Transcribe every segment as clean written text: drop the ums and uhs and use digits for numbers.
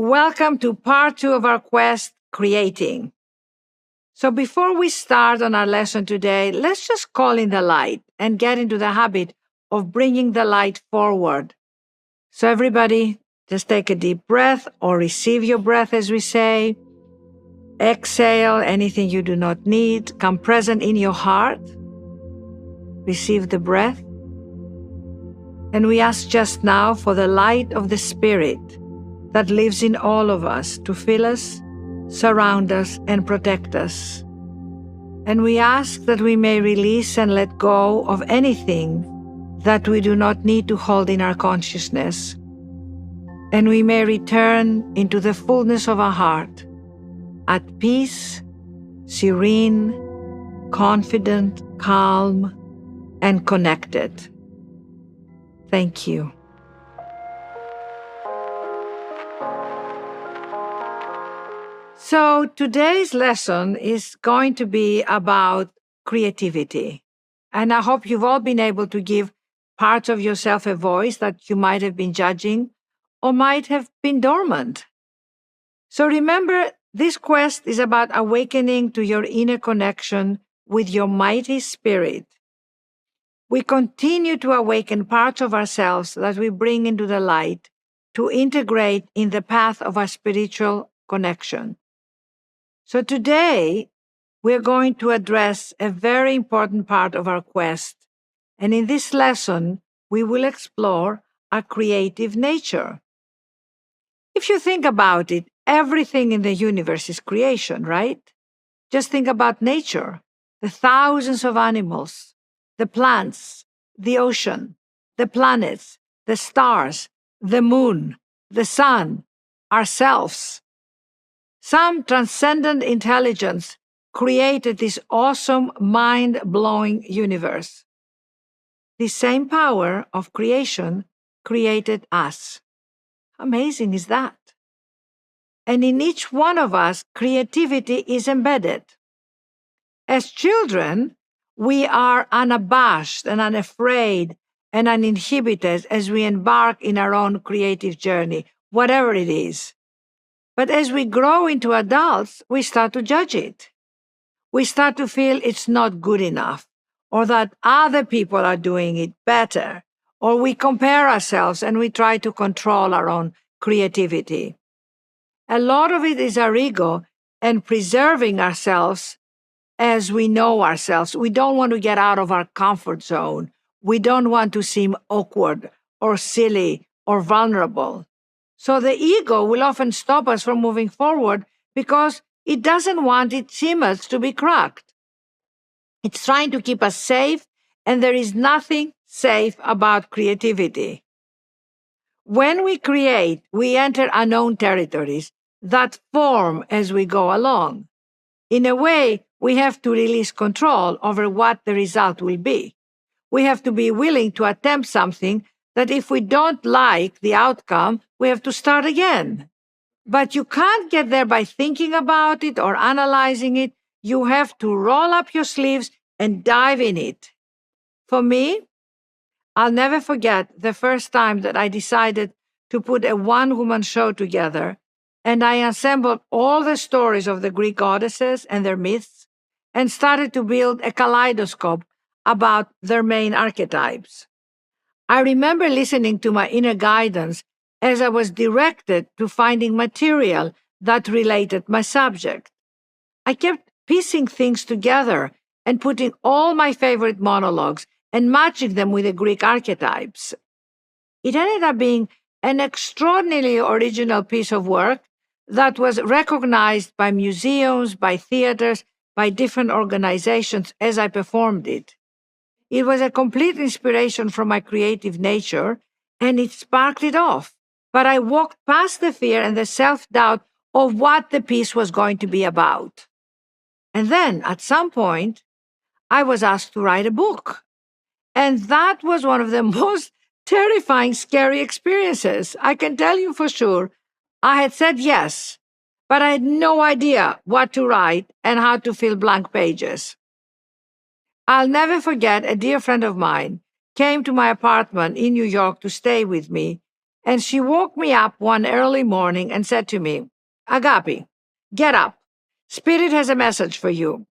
Welcome to part 2 of our quest, Creating. So before we start on our lesson today, let's just call in the light and get into the habit of bringing the light forward. So everybody, just take a deep breath or receive your breath as we say. Exhale anything you do not need. Come present in your heart. Receive the breath. And we ask just now for the light of the Spirit that lives in all of us to fill us, surround us, and protect us. And we ask that we may release and let go of anything that we do not need to hold in our consciousness. And we may return into the fullness of our heart, at peace, serene, confident, calm, and connected. Thank you. So today's lesson is going to be about creativity. And I hope you've all been able to give parts of yourself a voice that you might have been judging or might have been dormant. So remember, this quest is about awakening to your inner connection with your mighty spirit. We continue to awaken parts of ourselves that we bring into the light to integrate in the path of our spiritual connection. So today, we're going to address a very important part of our quest. And in this lesson, we will explore our creative nature. If you think about it, everything in the universe is creation, right? Just think about nature, the thousands of animals, the plants, the ocean, the planets, the stars, the moon, the sun, ourselves. Some transcendent intelligence created this awesome, mind-blowing universe. The same power of creation created us. How amazing is that? And in each one of us, creativity is embedded. As children, we are unabashed and unafraid and uninhibited as we embark in our own creative journey, whatever it is. But as we grow into adults, we start to judge it. We start to feel it's not good enough, or that other people are doing it better, or we compare ourselves and we try to control our own creativity. A lot of it is our ego and preserving ourselves as we know ourselves. We don't want to get out of our comfort zone. We don't want to seem awkward or silly or vulnerable. So the ego will often stop us from moving forward because it doesn't want its image to be cracked. It's trying to keep us safe, and there is nothing safe about creativity. When we create, we enter unknown territories that form as we go along. In a way, we have to release control over what the result will be. We have to be willing to attempt something that if we don't like the outcome, we have to start again. But you can't get there by thinking about it or analyzing it. You have to roll up your sleeves and dive in it. For me, I'll never forget the first time that I decided to put a one-woman show together, and I assembled all the stories of the Greek goddesses and their myths and started to build a kaleidoscope about their main archetypes. I remember listening to my inner guidance as I was directed to finding material that related my subject. I kept piecing things together and putting all my favorite monologues and matching them with the Greek archetypes. It ended up being an extraordinarily original piece of work that was recognized by museums, by theaters, by different organizations as I performed it. It was a complete inspiration from my creative nature, and it sparked it off. But I walked past the fear and the self-doubt of what the piece was going to be about. And then, at some point, I was asked to write a book. And that was one of the most terrifying, scary experiences. I can tell you for sure, I had said yes, but I had no idea what to write and how to fill blank pages. I'll never forget a dear friend of mine came to my apartment in New York to stay with me, And she woke me up one early morning and said to me, Agapi, get up. Spirit has a message for you.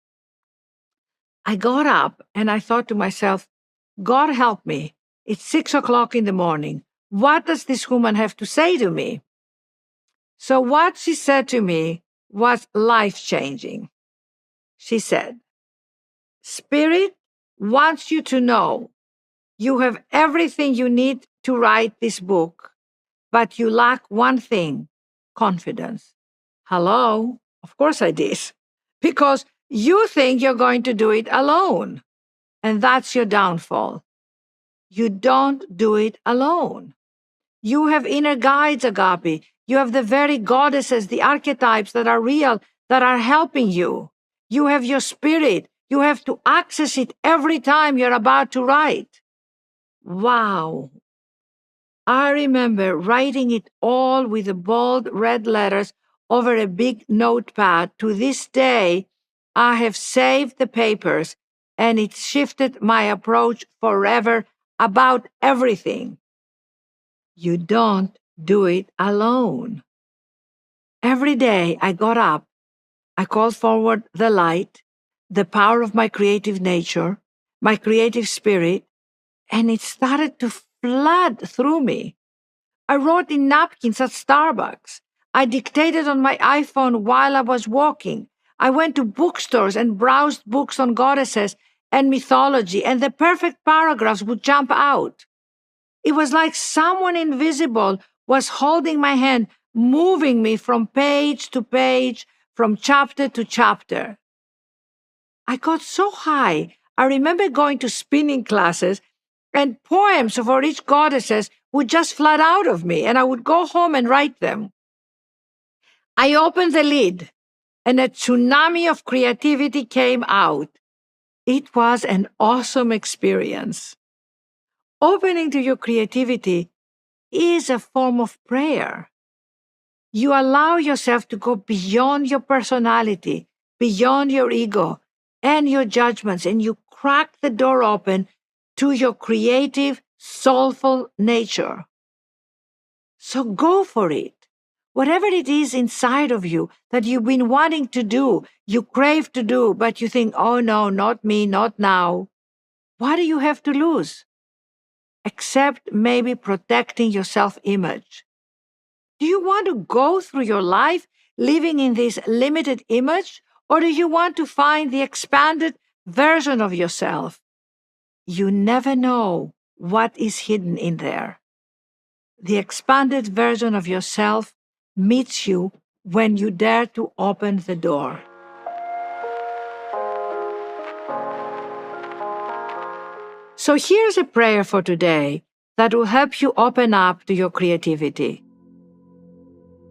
I got up and I thought to myself, God help me. It's 6 o'clock in the morning. What does this woman have to say to me? So what she said to me was life-changing. She said, Spirit wants you to know you have everything you need to write this book, but you lack one thing, confidence. Hello? Of course I did. Because you think you're going to do it alone. And that's your downfall. You don't do it alone. You have inner guides, Agape. You have the very goddesses, the archetypes that are real, that are helping you. You have your spirit. You have to access it every time you're about to write. Wow. I remember writing it all with the bold red letters over a big notepad. To this day, I have saved the papers, and it shifted my approach forever about everything. You don't do it alone. Every day I got up, I called forward the light, the power of my creative nature, my creative spirit, and it started to flood through me. I wrote in napkins at Starbucks. I dictated on my iPhone while I was walking. I went to bookstores and browsed books on goddesses and mythology, and the perfect paragraphs would jump out. It was like someone invisible was holding my hand, moving me from page to page, from chapter to chapter. I got so high. I remember going to spinning classes, and poems for each goddesses would just flood out of me, and I would go home and write them. I opened the lid, and a tsunami of creativity came out. It was an awesome experience. Opening to your creativity is a form of prayer. You allow yourself to go beyond your personality, beyond your ego and your judgments, and you crack the door open to your creative, soulful nature. So go for it. Whatever it is inside of you that you've been wanting to do, you crave to do, but you think, oh no, not me, not now. What do you have to lose? Except maybe protecting your self-image. Do you want to go through your life living in this limited image, or do you want to find the expanded version of yourself? You never know what is hidden in there. The expanded version of yourself meets you when you dare to open the door. So here's a prayer for today that will help you open up to your creativity.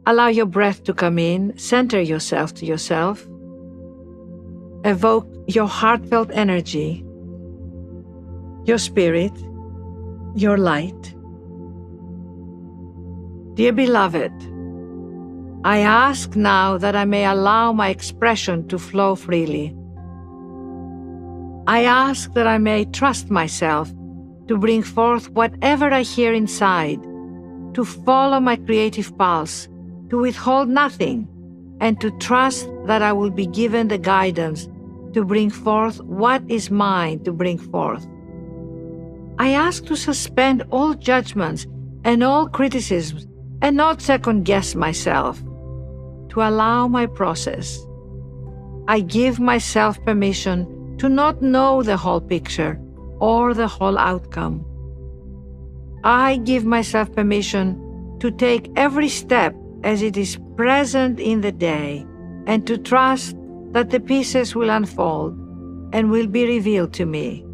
Allow your breath to come in, center yourself to yourself. Evoke your heartfelt energy, your spirit, your light. Dear beloved, I ask now that I may allow my expression to flow freely. I ask that I may trust myself to bring forth whatever I hear inside, to follow my creative pulse, to withhold nothing, and to trust that I will be given the guidance to bring forth what is mine to bring forth. I ask to suspend all judgments and all criticisms and not second-guess myself, to allow my process. I give myself permission to not know the whole picture or the whole outcome. I give myself permission to take every step as it is present in the day and to trust that the pieces will unfold and will be revealed to me.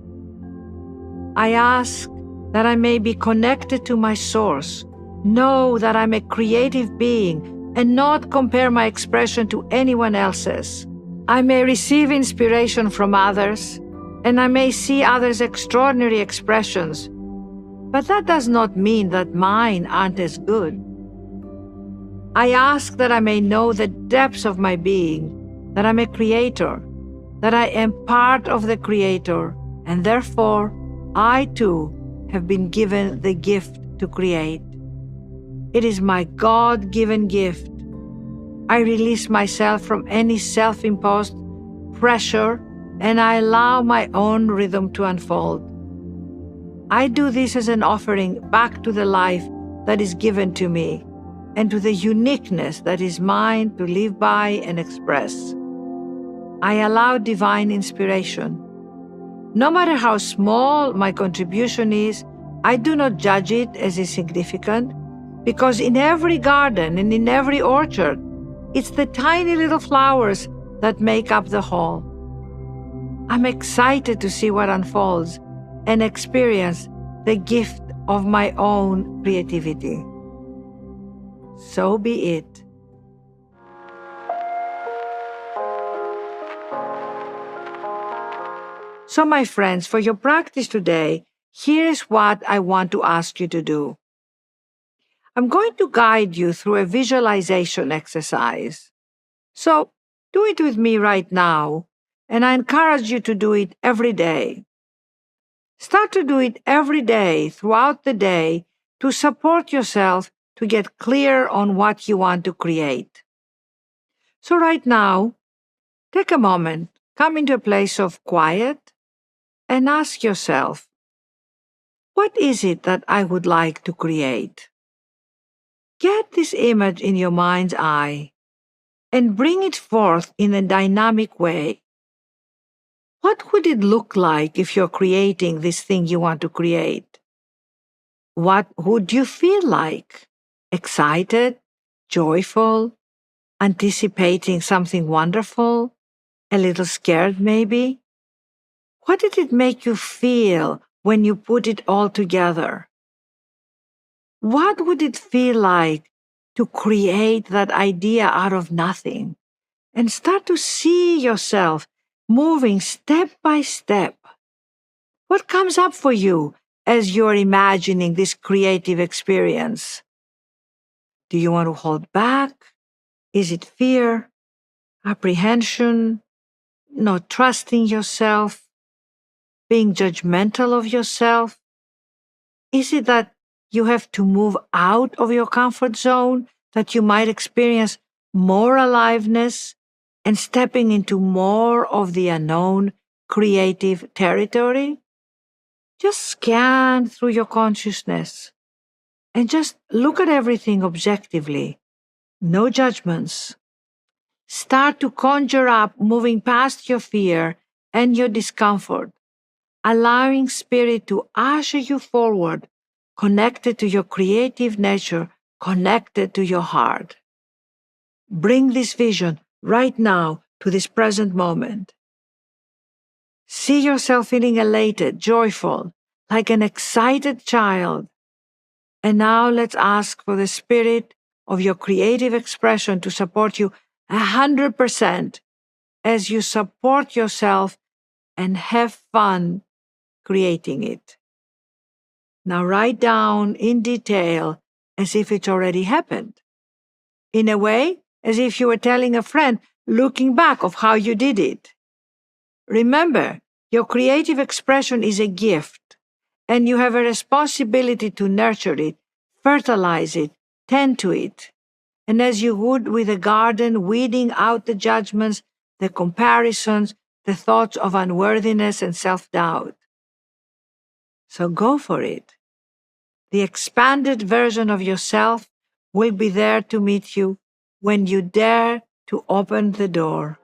I ask that I may be connected to my source, know that I'm a creative being and not compare my expression to anyone else's. I may receive inspiration from others, and I may see others' extraordinary expressions, but that does not mean that mine aren't as good. I ask that I may know the depths of my being, that I'm a creator, that I am part of the Creator, and therefore I too have been given the gift to create. It is my God-given gift. I release myself from any self-imposed pressure and I allow my own rhythm to unfold. I do this as an offering back to the life that is given to me and to the uniqueness that is mine to live by and express. I allow divine inspiration. No matter how small my contribution is, I do not judge it as insignificant, because in every garden and in every orchard, it's the tiny little flowers that make up the whole. I'm excited to see what unfolds and experience the gift of my own creativity. So be it. So, my friends, for your practice today, here's what I want to ask you to do. I'm going to guide you through a visualization exercise. So, do it with me right now, and I encourage you to do it every day. Start to do it every day throughout the day to support yourself to get clear on what you want to create. So, right now, take a moment, come into a place of quiet, and ask yourself, what is it that I would like to create? Get this image in your mind's eye and bring it forth in a dynamic way. What would it look like if you're creating this thing you want to create? What would you feel like? Excited? Joyful? Anticipating something wonderful? A little scared, maybe? What did it make you feel when you put it all together? What would it feel like to create that idea out of nothing and start to see yourself moving step by step? What comes up for you as you're imagining this creative experience? Do you want to hold back? Is it fear, apprehension, not trusting yourself, being judgmental of yourself? Is it that you have to move out of your comfort zone, that you might experience more aliveness and stepping into more of the unknown creative territory? Just scan through your consciousness and just look at everything objectively. No judgments. Start to conjure up, moving past your fear and your discomfort, allowing Spirit to usher you forward, connected to your creative nature, connected to your heart. Bring this vision right now to this present moment. See yourself feeling elated, joyful, like an excited child. And now let's ask for the spirit of your creative expression to support you 100% as you support yourself and have fun creating it. Now write down in detail as if it's already happened. In a way, as if you were telling a friend, looking back of how you did it. Remember, your creative expression is a gift, and you have a responsibility to nurture it, fertilize it, tend to it. And as you would with a garden, weeding out the judgments, the comparisons, the thoughts of unworthiness and self-doubt. So go for it. The expanded version of yourself will be there to meet you when you dare to open the door.